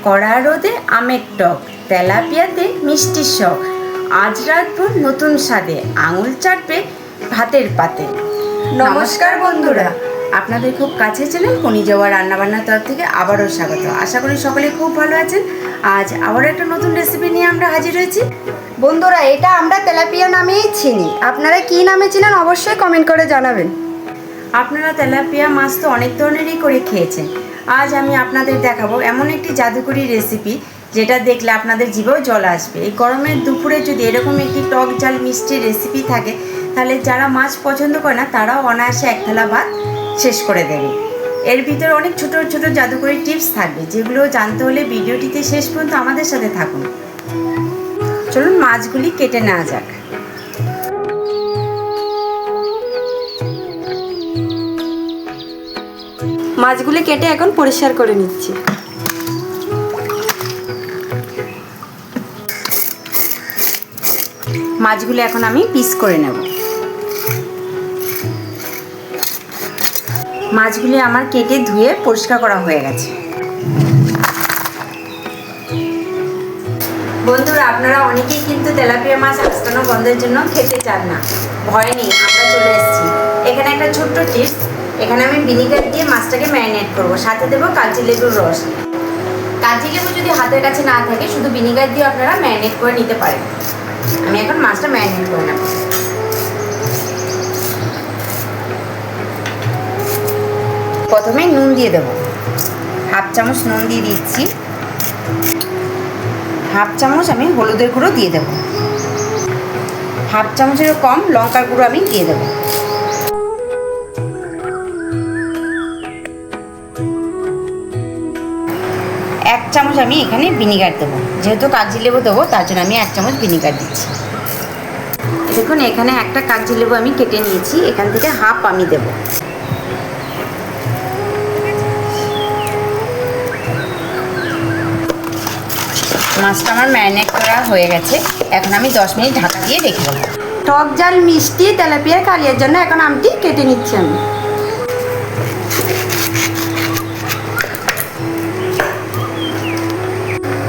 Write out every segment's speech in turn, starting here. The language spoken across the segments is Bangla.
কড়া রোদে আমের টক, তেলাপিয়াতে মিষ্টির শখ। আজ রাতভর নতুন স্বাদে আঙুল চাটবে ভাতের পাতে। নমস্কার বন্ধুরা, আপনাদের খুব কাছে চ্যানেল কনি যাওয়া রান্নাবান্নার তরফ থেকে আবারও স্বাগত। আশা করি সকলে খুব ভালো আছেন। আজ আবারও একটা নতুন রেসিপি নিয়ে আমরা হাজির হয়েছি। বন্ধুরা, এটা আমরা তেলাপিয়া নামেই চিনি। আপনারা কি নামে চিনেন অবশ্যই কমেন্ট করে জানাবেন। আপনারা তেলাপিয়া মাছ তো অনেক ধরনেরই করে খেয়েছেন। আজ আমি আপনাদের দেখাবো এমন একটি জাদুকরি রেসিপি যেটা দেখলে আপনাদের জিভেও জল আসবে। এই গরমের দুপুরে যদি এরকম একটি টক ঝাল মিষ্টি রেসিপি থাকে, তাহলে যারা মাছ পছন্দ করে না তারাও অনায়াসে এক থালা ভাত শেষ করে দেবে। এর ভিতরে অনেক ছোট ছোট জাদুকরি টিপস থাকবে, যেগুলো জানতে হলে ভিডিওটিতে শেষ পর্যন্ত আমাদের সাথে থাকুন। চলুন মাছগুলি কেটে নেওয়া যাক। মাছগুলি কেটে এখন পরিষ্কার করে নিচ্ছি। মাছগুলি এখন আমি পিস করে নেব। মাছগুলি আমার কেটে ধুয়ে পরিষ্কার করা হয়ে গেছে। বন্ধুরা, আপনারা অনেকেই কিন্তু তেলাপিয়া মাছ আঁচকানো গন্ধের জন্য খেতে চান না। ভয় নেই, আমরা চলে এসেছি। এখানে একটা ছোট্ট টিপস, এখানে আমি ভিনিগার দিয়ে মাছটাকে ম্যারিনেট করব। সাথে দেবো কাগজি লেবুর রস। কাগজি লেবু যদি হাতের কাছে না থাকে, শুধু ভিনিগার দিয়ে আপনারা ম্যারিনেট করে নিতে পারেন। আমি এখন মাছটা ম্যারিনেট করে নেব। প্রথমে নুন দিয়ে দেবো। হাফ চামচ নুন দিয়ে দিচ্ছি। হাফ চামচ আমি হলুদের গুঁড়ো দিয়ে দেবো। হাফ চামচেরও কম লঙ্কার গুঁড়ো আমি দিয়ে দেবো। এক চামচ আমি এখানে ভিনিগার দেবো। যেহেতু কাগজি লেবু দেবো, তার জন্য আমি এক চামচ ভিনিগার দিচ্ছি। দেখুন, এখানে একটা কাগজি লেবু আমি কেটে নিয়েছি, এখান থেকে হাফ আমি দেবো। মাছটা আমার ম্যারিনেট করা হয়ে গেছে। এখন আমি 10 মিনিট ঢাকা দিয়ে রেখে দেবো। টক ঝাল মিষ্টি তেলাপিয়া কালিয়ার জন্য এখন আমটি কেটে নিচ্ছি আমি।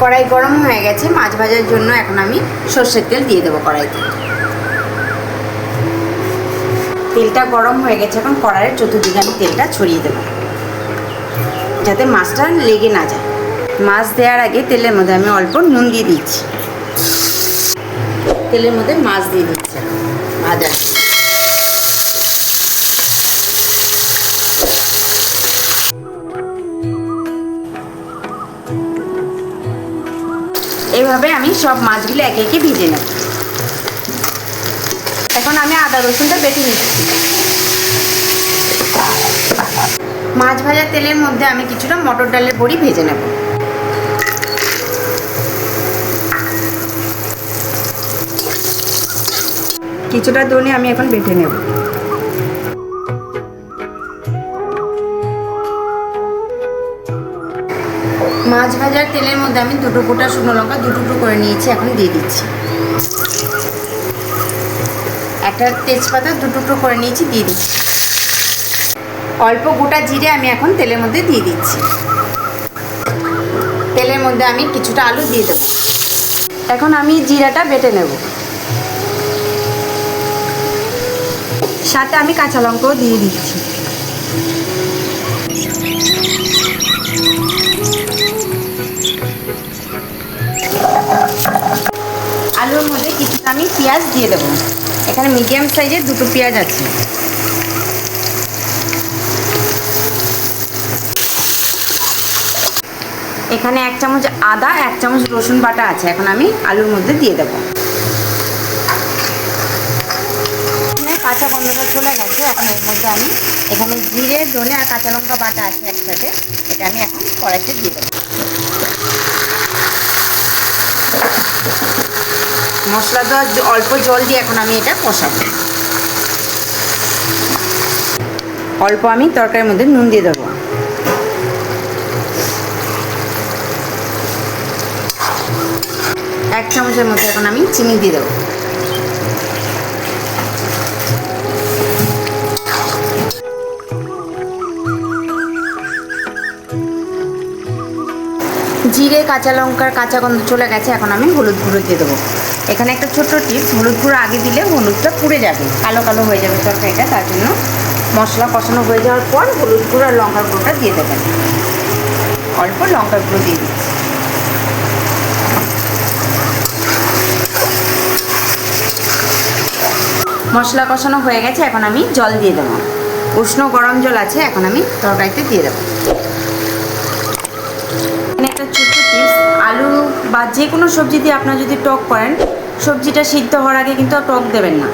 কড়াই গরম হয়ে গেছে মাছ ভাজার জন্য। এখন আমি সর্ষের তেল দিয়ে দেবো কড়াইতে। তেলটা গরম হয়ে গেছে, এখন কড়াইয়ের চতুর্দিকে আমি তেলটা ছড়িয়ে দেবো, যাতে মাছটা লেগে না যায়। মাছ দেওয়ার আগে তেলের মধ্যে আমি অল্প নুন দিয়ে দিচ্ছি। তেলের মধ্যে মাছ দিয়ে দিচ্ছি ভাজা। এইভাবে আমি সব মাছগুলো একে একে ভেজে নেব। এখন আমি আদা রসুনটা বেটে নিচ্ছি। মাছ ভাজা তেলের মধ্যে আমি কিছুটা মটর ডালের বড়ি ভেজে নেব। কিছুটা ধনে আমি এখন বেটে নেব। মাছ ভাজার তেলের মধ্যে আমি দুটো গোটা শুকনো লঙ্কা দুটো করে নিয়েছি, এখন দিয়ে দিচ্ছি। একটা তেজপাতা দুটো করে নিয়েছি, দিয়ে দিচ্ছি। অল্প গোটা জিরে আমি এখন তেলের মধ্যে দিয়ে দিচ্ছি। তেলের মধ্যে আমি কিছুটা আলু দিয়ে দেবো। এখন আমি জিরাটা বেটে নেব। সাথে আমি কাঁচা লঙ্কাও দিয়ে দিচ্ছি। আলুর মধ্যে কিছুটা আমি পেঁয়াজ দিয়ে দেবো। এখানে মিডিয়াম সাইজের দুটো পেঁয়াজ আছে। এখানে এক চামচ আদা, এক চামচ রসুন বাটা আছে, এখন আমি আলুর মধ্যে দিয়ে দেবো। কাঁচা গন্ধটা চলে গেছে। এখন এর মধ্যে আমি এখানে জিরে, ধনে আর কাঁচা লঙ্কা বাটা আছে একসাথে, এটা আমি এখন কড়াইতে দিয়ে দেবো। মশলা দেওয়া অল্প জল দিয়ে এখন আমি এটা কষাবো। অল্প আমি তরকারির মধ্যে নুন দিয়ে দেবো। এক চামচের মধ্যে এখন আমি চিনি দিয়ে দেবো। জিরে কাঁচা লঙ্কার কাঁচা গন্ধ চলে গেছে, এখন আমি হলুদ গুঁড়ো দিয়ে দেবো। এখানে একটা ছোট্ট টিপস, হলুদ গুঁড়ো আগে দিলে হলুদটা পুড়ে যাবে, কালো কালো হয়ে যাবে তরকারিটা, তার জন্য মশলা কষানো হয়ে যাওয়ার পর হলুদ গুঁড়ো আর লঙ্কার গুঁড়োটা দিয়ে দেবেন। অল্প লঙ্কার গুঁড়ো দিয়ে দিচ্ছি। মশলা কষানো হয়ে গেছে, এখন আমি জল দিয়ে দেবো। উষ্ণ গরম জল আছে, এখন আমি তরকারিতে দিয়ে দেবো। এখানে একটা ছোট্ট টিপস, আলু বা যে কোনো সবজি দিয়ে আপনারা যদি টক করেন, সবজিটা সিদ্ধ হওয়ার আগে কিন্তু টক দেবেন না,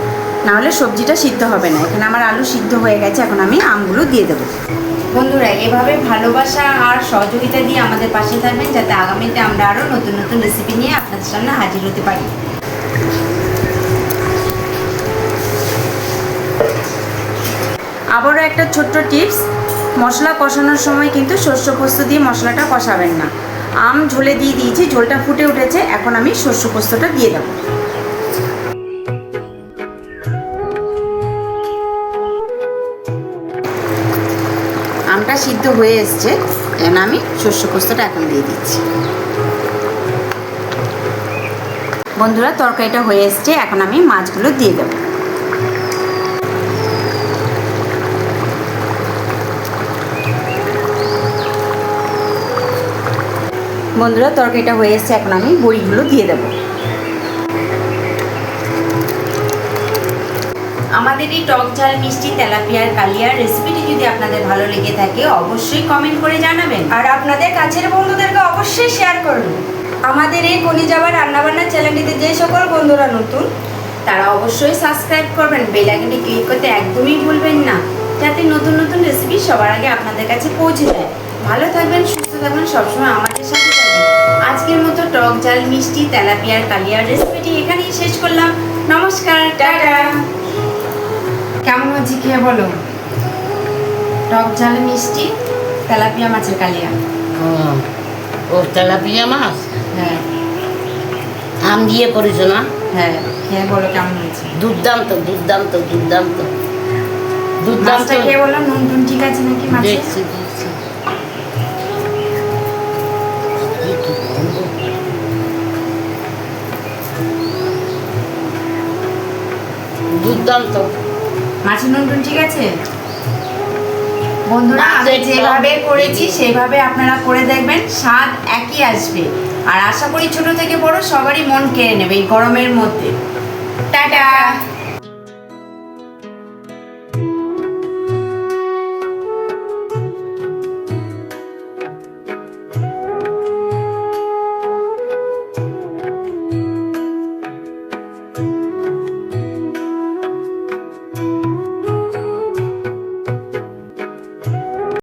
নাহলে সবজিটা সিদ্ধ হবে না। এখানে আমার আলু সিদ্ধ হয়ে গেছে, এখন আমি আমগুলো দিয়ে দেবো। বন্ধুরা, এভাবে ভালোবাসা আর সহযোগিতা দিয়ে আমাদের পাশে থাকবেন, যাতে আগামীতে আমরা আরও নতুন নতুন রেসিপি নিয়ে আপনাদের সামনে হাজির হতে পারি। আবারও একটা ছোট্ট টিপস, মশলা কষানোর সময় কিন্তু শস্য পোস্ত দিয়ে মশলাটা কষাবেন না। আম ঝোলে দিয়ে দিয়েছি, ঝোলটা ফুটে উঠেছে, এখন আমি শস্য পোস্তটা দিয়ে দেবো। আমটা সিদ্ধ হয়ে এসছে, এখন আমি শস্য পোস্তটা এখন দিয়ে দিচ্ছি। বন্ধুরা, তরকারিটা হয়ে এসছে, এখন আমি মাছগুলো দিয়ে দেবো। বন্ধুরা, তরকারিটা হয়ে এসছে, এখন আমি বড়িগুলো দিয়ে দেবো। আমাদের এই টক ঝাল মিষ্টি তেলাপিয়ার কালিয়ার রেসিপিটি যদি আপনাদের ভালো লেগে থাকে, অবশ্যই কমেন্ট করে জানাবেন, আর আপনাদের কাছের বন্ধুদেরকে অবশ্যই শেয়ার করবেন। আমাদের এই কলিজাবা রান্নাবান্না চ্যানেলটিতে যে সকল বন্ধুরা নতুন, তারা অবশ্যই সাবস্ক্রাইব করবেন, বেল আইকনটি ক্লিক করতে একদমই ভুলবেন না, যাতে নতুন নতুন রেসিপি সবার আগে আপনাদের কাছে পৌঁছে যায়। ভালো থাকবেন, সুস্থ থাকবেন, সবসময় আমাদের সাথে থাকবেন। আজকের মতো টক ঝাল মিষ্টি তেলাপিয়ার কালিয়ার রেসিপিটি এখানেই শেষ করলাম। নমস্কার, টাটা। কেমন হচ্ছে খেয়ে বলো? টক ঝাল মিষ্টি তেলাপিয়া মাছের কালিয়া। ও তেলাপিয়া মাছ হ্যাঁ আম দিয়ে করেছো না? হ্যাঁ, খেয়ে বলো কেমন হয়েছে। দুর্দান্ত দুর্দান্ত দুর্দান্ত দুর্দান্ত। মাছটা খেয়ে বলো নুন টুন ঠিক আছে নাকি মাছে? দেখছি দেখছি। দুর্দান্ত। মাছের নুন টুন ঠিক আছে? বন্ধুরা, আমি মাছের যেভাবে টক করেছি দেখি। সেভাবে আপনারা করে দেখবেন, স্বাদ একই আসবে। আর আশা করি ছোট থেকে বড় সবারই মন কেড়ে নেবে এই গরমের মধ্যে। টাটা।